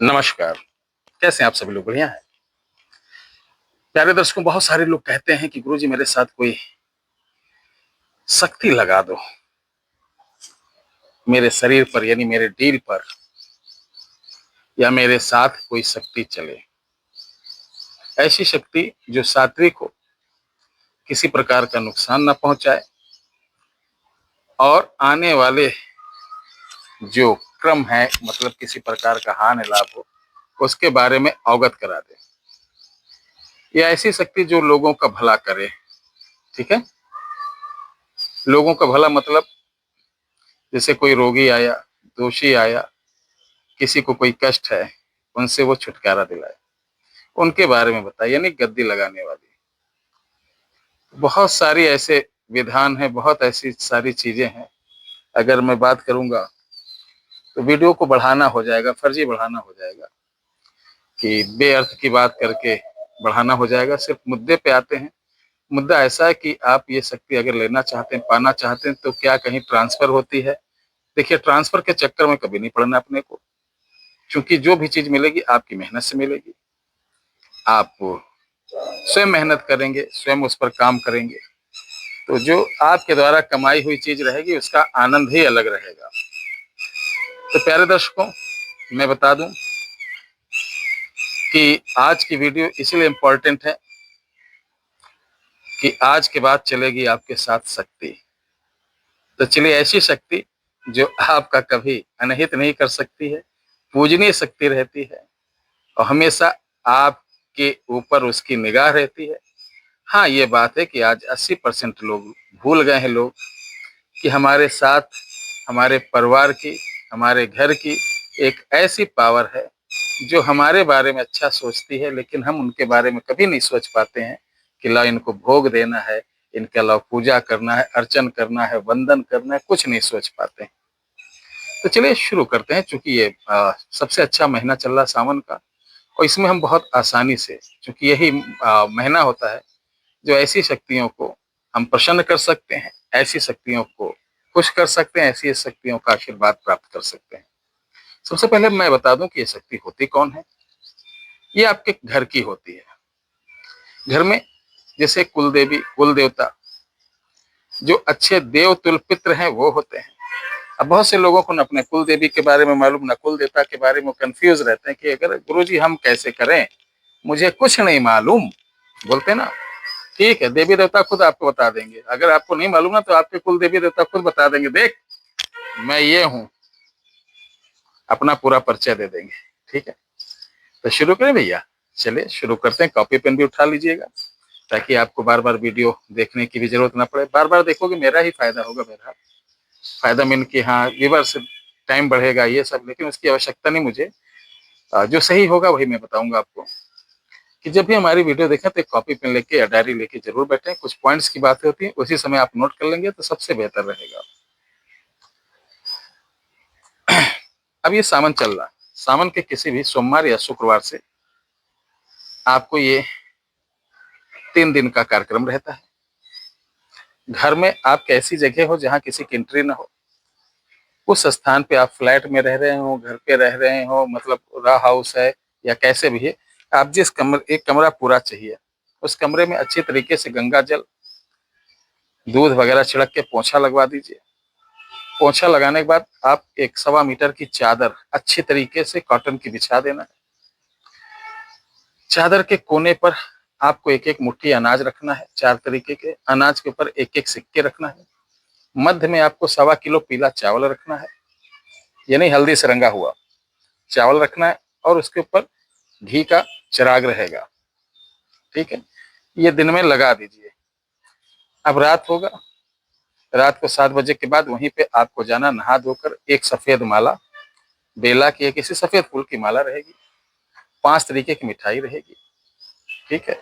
नमस्कार। कैसे हैं आप सभी लोग? बढ़िया हैं? प्यारे दर्शकों, बहुत सारे लोग कहते हैं कि गुरुजी मेरे साथ कोई सख्ती लगा दो, मेरे शरीर पर यानी मेरे डील पर, या मेरे साथ कोई शक्ति चले। ऐसी शक्ति जो सात्विक हो, किसी प्रकार का नुकसान ना पहुंचाए और आने वाले जो क्रम है मतलब किसी प्रकार का हानि लाभ हो, उसके बारे में अवगत करा दे। या ऐसी शक्ति जो लोगों का भला करे। ठीक है? लोगों का भला मतलब जैसे कोई रोगी आया, दोषी आया, किसी को कोई कष्ट है, उनसे वो छुटकारा दिलाए, उनके बारे में बताए, यानी गद्दी लगाने वाली। बहुत सारी ऐसे विधान है, बहुत ऐसी सारी चीजें हैं। अगर मैं बात करूंगा तो वीडियो को बढ़ाना हो जाएगा, फर्जी बढ़ाना हो जाएगा, कि बेअर्थ की बात करके बढ़ाना हो जाएगा। सिर्फ मुद्दे पे आते हैं। मुद्दा ऐसा है कि आप ये शक्ति अगर लेना चाहते हैं, पाना चाहते हैं, तो क्या कहीं ट्रांसफर होती है? देखिए, ट्रांसफर के चक्कर में कभी नहीं पड़ना अपने को, क्योंकि जो भी चीज मिलेगी आपकी मेहनत से मिलेगी। आप स्वयं मेहनत करेंगे, स्वयं उस पर काम करेंगे, तो जो आपके द्वारा कमाई हुई चीज रहेगी उसका आनंद ही अलग रहेगा। तो प्यारे दर्शकों, मैं बता दूं कि आज की वीडियो इसलिए इम्पोर्टेंट है कि आज के बाद चलेगी आपके साथ शक्ति। तो चलिए, ऐसी शक्ति जो आपका कभी अनहित नहीं कर सकती है, पूजनीय शक्ति रहती है और हमेशा आपके ऊपर उसकी निगाह रहती है। हाँ, ये बात है कि आज 80% लोग भूल गए हैं लोग कि हमारे साथ, हमारे परिवार की, हमारे घर की एक ऐसी पावर है जो हमारे बारे में अच्छा सोचती है, लेकिन हम उनके बारे में कभी नहीं सोच पाते हैं कि ला इनको भोग देना है, इनके अलावा पूजा करना है, अर्चन करना है, वंदन करना है, कुछ नहीं सोच पाते हैं। तो चलिए शुरू करते हैं। चूंकि ये सबसे अच्छा महीना चल रहा सावन का, और इसमें हम बहुत आसानी से, चूंकि यही महीना होता है जो ऐसी शक्तियों को हम प्रसन्न कर सकते हैं, ऐसी शक्तियों को खुश कर सकते हैं, ऐसी शक्तियों का आशीर्वाद प्राप्त कर सकते हैं। सबसे पहले मैं बता दूं कि ये शक्ति होती कौन है। ये आपके घर की होती है। घर में जैसे कुल देवी, कुल देवता, जो अच्छे देव तुल पित्र हैं वो होते हैं। अब बहुत से लोगों को न अपने कुल देवी के बारे में मालूम, न कुल देवता के बारे में, कंफ्यूज रहते हैं कि अगर गुरुजी हम कैसे करें, मुझे कुछ नहीं मालूम। बोलते ना, ठीक है, देवी देवता खुद आपको बता देंगे। अगर आपको नहीं मालूम ना, तो आपके कुल देवी देवता खुद बता देंगे, देख मैं ये हूँ, अपना पूरा परिचय दे देंगे। ठीक है, तो शुरू करें भैया? चलिए शुरू करते हैं। कॉपी पेन भी उठा लीजिएगा ताकि आपको बार बार वीडियो देखने की भी जरूरत ना पड़े। बार बार देखोगे मेरा ही फायदा होगा, मेरा फायदा मीन कि हाँ व्यूअर्स टाइम बढ़ेगा ये सब, लेकिन उसकी आवश्यकता नहीं मुझे। जो सही होगा वही मैं बताऊंगा आपको। कि जब भी हमारी वीडियो देखें तो एक कॉपी पेन लेके या डायरी लेके जरूर बैठें। कुछ पॉइंट्स की बातें होती हैं, उसी समय आप नोट कर लेंगे तो सबसे बेहतर रहेगा। अब ये सावन चल रहा है। सावन के किसी भी सोमवार या शुक्रवार से आपको ये 3 दिन का कार्यक्रम रहता है। घर में आप कैसी जगह हो जहाँ किसी की एंट्री ना हो, उस स्थान पे, आप फ्लैट में रह रहे हो, घर पे रह रहे हो, मतलब रहा हाउस है या कैसे भी है, आप जिस कमरे, एक कमरा पूरा चाहिए, उस कमरे में अच्छी तरीके से गंगा जल, दूध वगैरह छिड़क के पोछा लगवा दीजिए। पोछा लगाने के बाद आप 1.25 मीटर की चादर अच्छी तरीके से कॉटन की बिछा देना है। चादर के कोने पर आपको एक एक मुट्ठी अनाज रखना है। 4 तरीके के अनाज के ऊपर एक एक सिक्के रखना है। मध्य में आपको 1.25 किलो पीला चावल रखना है, यानी हल्दी से रंगा हुआ चावल रखना है, और उसके ऊपर घी का चिराग रहेगा। ठीक है, ये दिन में लगा दीजिए। अब रात होगा, रात को 7 बजे के बाद वहीं पे आपको जाना, नहा धोकर एक सफेद माला, बेला की या किसी सफेद फूल की माला रहेगी, 5 तरीके की मिठाई रहेगी। ठीक है,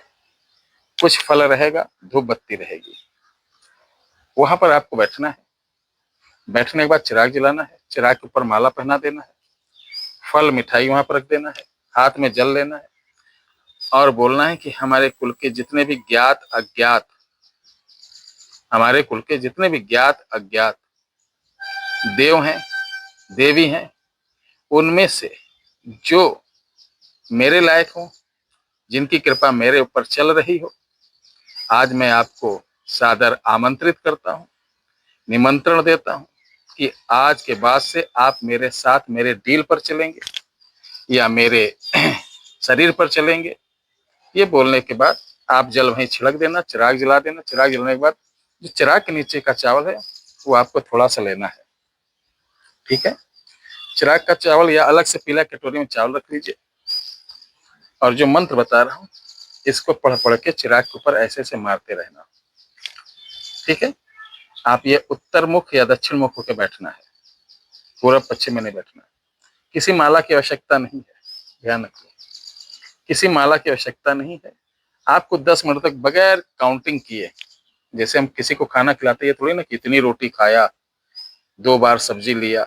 कुछ फल रहेगा, धूप बत्ती रहेगी। वहां पर आपको बैठना है। बैठने के बाद चिराग जलाना है, चिराग के ऊपर माला पहना देना है, फल मिठाई वहां पर रख देना है, हाथ में जल लेना है और बोलना है कि हमारे कुल के जितने भी ज्ञात अज्ञात, हमारे कुल के जितने भी ज्ञात अज्ञात देव हैं, देवी हैं, उनमें से जो मेरे लायक हो, जिनकी कृपा मेरे ऊपर चल रही हो, आज मैं आपको सादर आमंत्रित करता हूँ, निमंत्रण देता हूँ कि आज के बाद से आप मेरे साथ मेरे डील पर चलेंगे या मेरे शरीर पर चलेंगे। ये बोलने के बाद आप जल वहीं छिड़क देना, चिराग जला देना। चिराग जलाने के बाद जो चिराग के नीचे का चावल है वो आपको थोड़ा सा लेना है, ठीक है। चिराग का चावल या अलग से पीला कटोरी में चावल रख लीजिए और जो मंत्र बता रहा हूँ इसको पढ़ पढ़ के चिराग के ऊपर ऐसे ऐसे मारते रहना, ठीक है। आप ये उत्तर मुख या दक्षिण मुख होकर बैठना है, पूर्व पश्चिम में नहीं बैठना है। किसी माला की आवश्यकता नहीं है, ध्यान रखिए, किसी माला की आवश्यकता नहीं है। आपको 10 मिनट तक बगैर काउंटिंग किए, जैसे हम किसी को खाना खिलाते हैं थोड़ी ना कितनी रोटी खाया, 2 बार सब्जी लिया,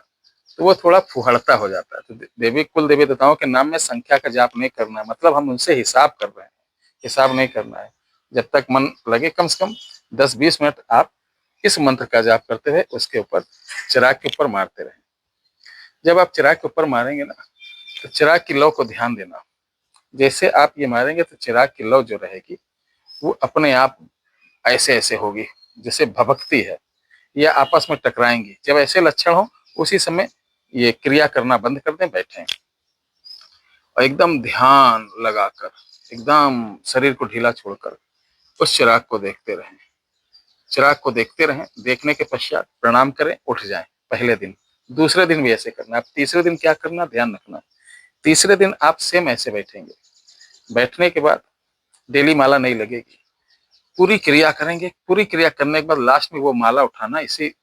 तो वो थोड़ा फुहड़ता हो जाता है। तो देवी कुल देवी देवताओं के नाम में संख्या का जाप नहीं करना है, मतलब हम उनसे हिसाब कर रहे हैं, हिसाब नहीं करना है। जब तक मन लगे कम से कम 10-20 मिनट आप इस मंत्र का जाप करते हुए उसके ऊपर चिराग के ऊपर मारते रहें। जब आप चिराग के ऊपर मारेंगे ना तो चिराग की लौ को ध्यान देना। जैसे आप ये मारेंगे तो चिराग की लौ जो रहेगी वो अपने आप ऐसे ऐसे होगी जैसे भभकती है, या आपस में टकराएंगी। जब ऐसे लक्षण हो उसी समय ये क्रिया करना बंद कर दें, बैठें और एकदम ध्यान लगाकर एकदम शरीर को ढीला छोड़कर उस चिराग को देखते रहें। चिराग को देखते रहें, देखने के पश्चात प्रणाम करें, उठ जाएं। पहले दिन, दूसरे दिन भी ऐसे करना। आप तीसरे दिन क्या करना, ध्यान रखना। तीसरे दिन आप सेम ऐसे बैठेंगे। बैठने के बाद डेली माला नहीं लगेगी, पूरी क्रिया करेंगे। पूरी क्रिया करने के बाद लास्ट में वो माला उठाना, इसी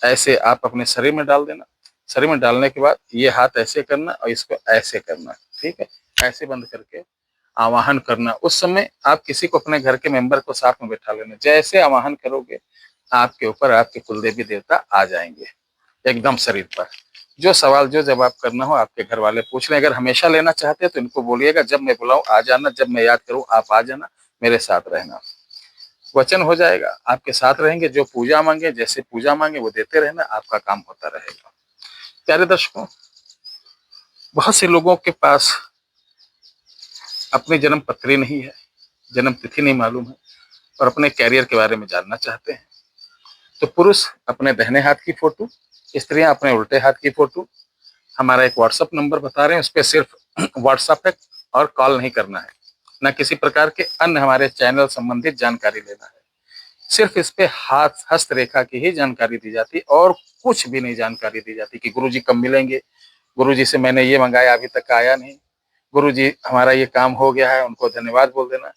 ऐसे आप अपने शरीर में डाल देना। शरीर में डालने के बाद ये हाथ ऐसे करना और इसको ऐसे करना, ठीक है। ऐसे बंद करके आवाहन करना। उस समय आप किसी को अपने घर के मेंबर को साथ में बैठा लेना। जैसे आवाहन करोगे आपके ऊपर आपके कुलदेवी देवता आ जाएंगे एकदम शरीर पर। जो सवाल जो जवाब करना हो आपके घर वाले पूछ लें। अगर हमेशा लेना चाहते हैं तो इनको बोलिएगा जब मैं बुलाऊं आ जाना, जब मैं याद करूं आप आ जाना, मेरे साथ रहना। वचन हो जाएगा, आपके साथ रहेंगे। जो पूजा मांगे, जैसे पूजा मांगे वो देते रहना, आपका काम होता रहेगा। प्यारे दर्शकों, बहुत से लोगों के पास अपनी जन्म पत्री नहीं है, जन्म तिथि नहीं मालूम है और अपने कैरियर के बारे में जानना चाहते हैं। तो पुरुष अपने दाहिने हाथ की फोटो, स्त्रियां अपने उल्टे हाथ की फोटो, हमारा एक व्हाट्सएप नंबर बता रहे हैं, उस पर सिर्फ व्हाट्सएप है और कॉल नहीं करना है। न किसी प्रकार के अन्य हमारे चैनल संबंधित जानकारी लेना है। सिर्फ इस पे हाथ हस्तरेखा की ही जानकारी दी जाती और कुछ भी नहीं जानकारी दी जाती कि गुरुजी कब मिलेंगे, गुरुजी से मैंने ये मंगाया अभी तक आया नहीं, गुरुजी हमारा ये काम हो गया है, उनको धन्यवाद बोल देना,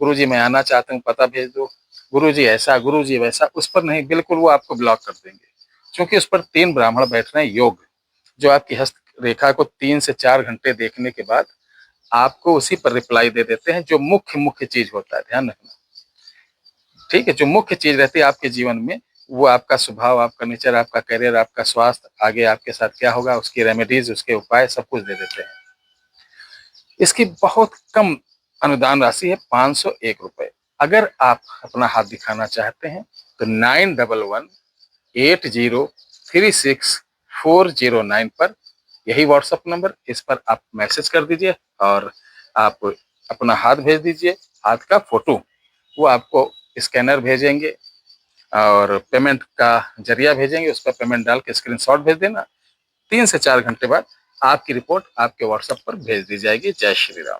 गुरुजी मैं आना चाहता हूँ पता भेज दो, गुरुजी ऐसा गुरुजी वैसा, उस पर नहीं, बिल्कुल वो आपको ब्लॉक कर देंगे। क्योंकि उस पर 3 ब्राह्मण बैठ रहे हैं योग, जो आपकी हस्त रेखा को 3 से 4 घंटे देखने के बाद आपको उसी पर रिप्लाई दे देते हैं। जो मुख्य मुख्य चीज होता है, ध्यान रखना, ठीक है। जो मुख्य चीज रहती है आपके जीवन में वो आपका स्वभाव, आपका नेचर, आपका करियर, आपका स्वास्थ्य, आगे आपके साथ क्या होगा, उसकी रेमेडीज, उसके उपाय सब कुछ दे देते हैं। इसकी बहुत कम अनुदान राशि है, 501 रुपए। अगर आप अपना हाथ दिखाना चाहते हैं तो 911180364009 पर, यही व्हाट्सएप नंबर, इस पर आप मैसेज कर दीजिए और आप अपना हाथ भेज दीजिए, हाथ का फोटो। वो आपको स्कैनर भेजेंगे और पेमेंट का जरिया भेजेंगे, उस पर पेमेंट डाल के स्क्रीनशॉट भेज देना। 3 से 4 घंटे बाद आपकी रिपोर्ट आपके व्हाट्सएप पर भेज दी जाएगी। जय श्री राम।